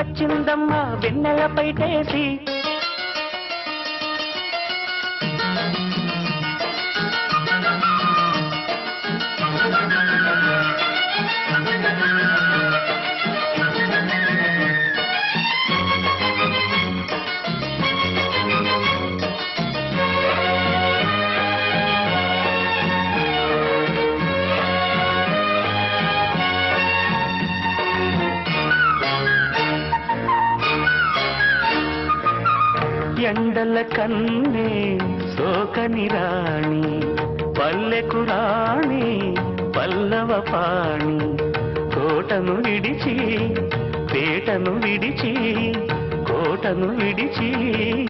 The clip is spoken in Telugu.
వచ్చిందమ్మా వెన్నెల పైటేసి. ఎండల కన్నే సోకని రాణి పల్లెకు రాణి పల్లవ పాణి కోటను విడిచి పేటను విడిచి కోటను విడిచి